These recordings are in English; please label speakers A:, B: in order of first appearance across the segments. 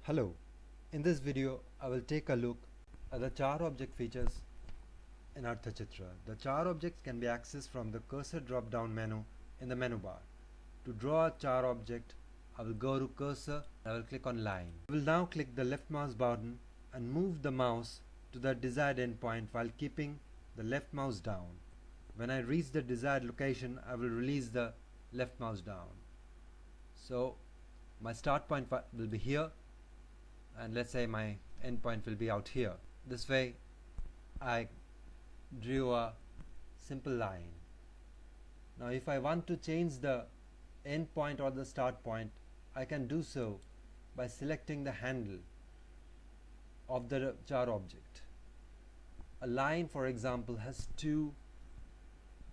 A: Hello, in this video I will take a look at the char object features in ArthaChitra. The char objects can be accessed from the cursor drop down menu in the menu bar. To draw a char object, I will go to cursor and I will click on line. I will now click the left mouse button and move the mouse to the desired endpoint while keeping the left mouse down. When I reach the desired location, I will release the left mouse down. So my start point will be here, and let's say my endpoint will be out here. This way I drew a simple line. Now if I want to change the endpoint or the start point, I can do so by selecting the handle of the char object. A line, for example, has two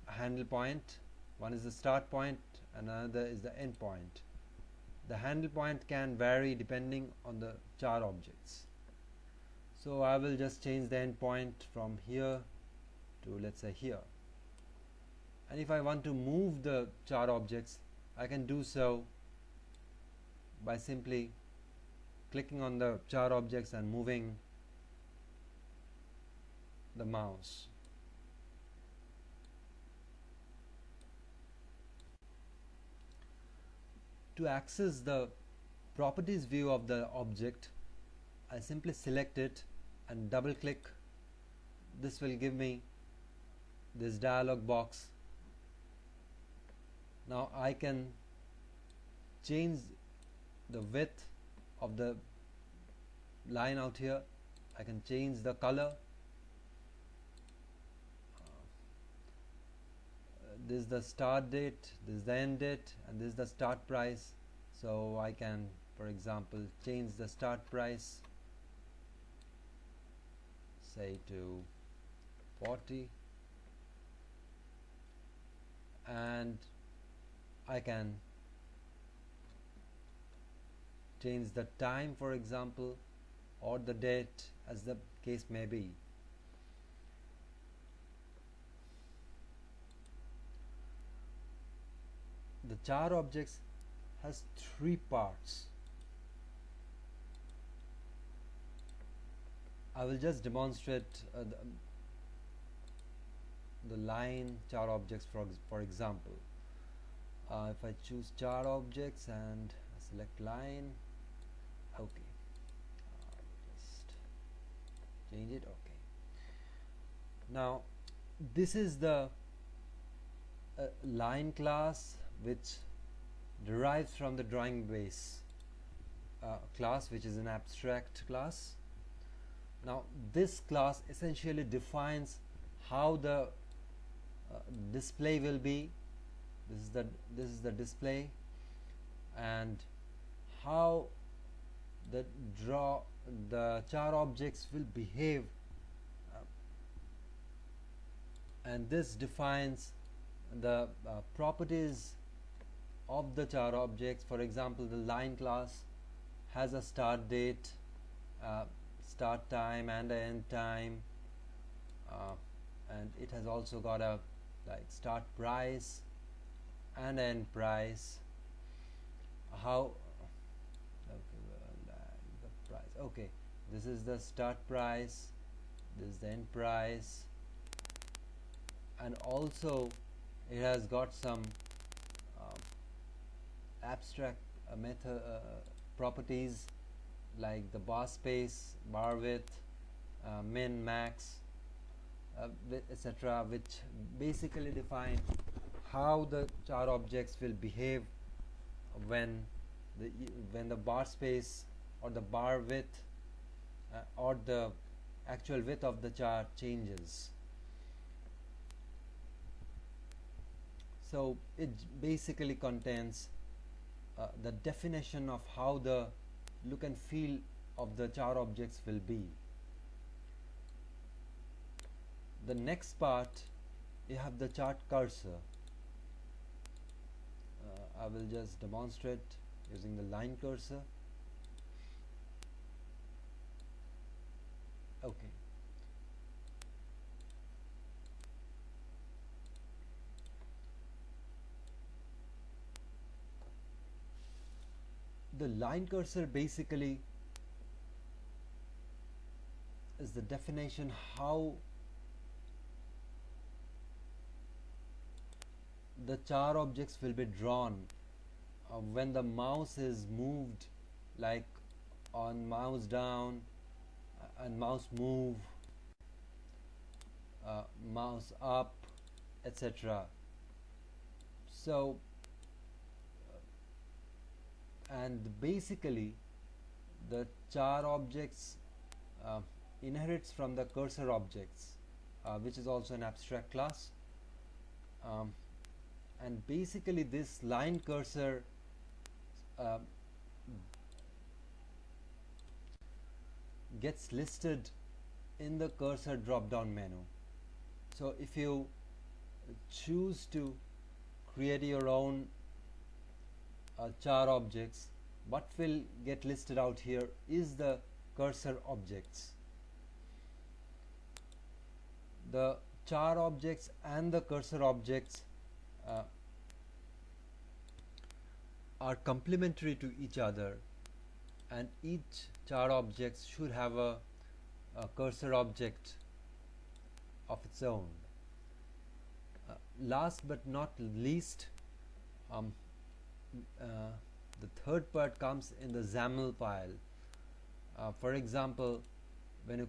A: handle point. One is the start point and another is the end point. The handle point can vary depending on the char objects. So I will just change the end point from here to, let's say, here. And if I want to move the char objects, I can do so by simply clicking on the char objects and moving the mouse. To access the properties view of the object, I simply select it and double click. This will give me this dialog box. Now I can change the width of the line out here. I can change the color. This is the start date, this is the end date, and this is the start price. So I can, for example, change the start price, say to 40, and I can change the time, for example, or the date, as the case may be. The char objects has three parts. I will just demonstrate the line char objects for example. If I choose char objects and select line, okay, just change it. Okay, now this is the line class, which derives from the drawing base class, which is an abstract class. Now this class essentially defines how the display will be. This is the display, and how the char objects will behave, and this defines the properties of the char objects. For example, the line class has a start date, start time, and an end time, and it has also got a start price and end price. How the price? Okay, this is the start price, this is the end price, and also it has got some abstract method properties like the bar space, bar width, min, max, etc., which basically define how the char objects will behave when the bar space or the bar width or the actual width of the chart changes. So it basically contains the definition of how the look and feel of the char objects will be. The next part, you have the chart cursor. I will just demonstrate using the line cursor. Okay. The line cursor basically is the definition how the char objects will be drawn when the mouse is moved, like on mouse down and mouse move, mouse up, etc. So and basically the char objects inherits from the cursor objects, which is also an abstract class, and basically this line cursor gets listed in the cursor drop down menu. So if you choose to create your own char objects, what will get listed out here is the cursor objects. The char objects and the cursor objects are complementary to each other, and each char object should have a cursor object of its own. Last but not least, the third part comes in the XAML file. For example, when you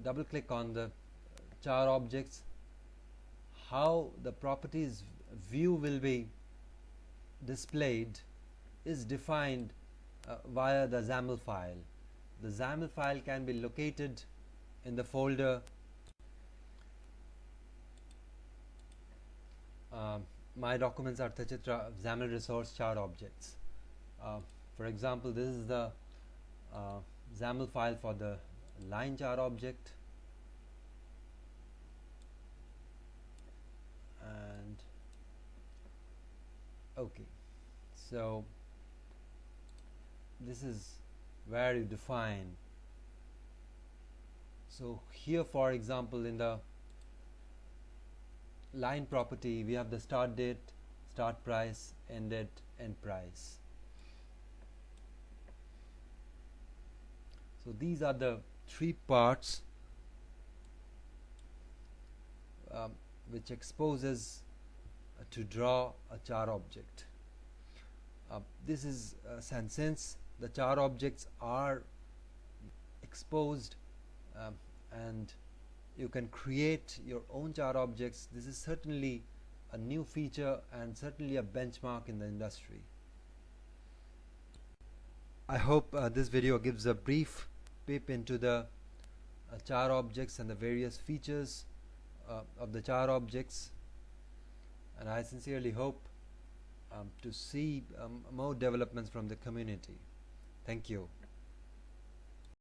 A: double click on the char objects, how the properties view will be displayed is defined via the XAML file. The XAML file can be located in the folder My Documents ArthaChitra XAML resource char objects. For example, this is the XAML file for the line char object, and okay, so this is where you define. So here, for example, in the line property, we have the start date, start price, end date, end price. So these are the three parts which exposes to draw a char object. This is and since the char objects are exposed and you can create your own char objects, this is certainly a new feature and certainly a benchmark in the industry. I hope this video gives a brief peep into the char objects and the various features of the char objects, and I sincerely hope to see more developments from the community. Thank you.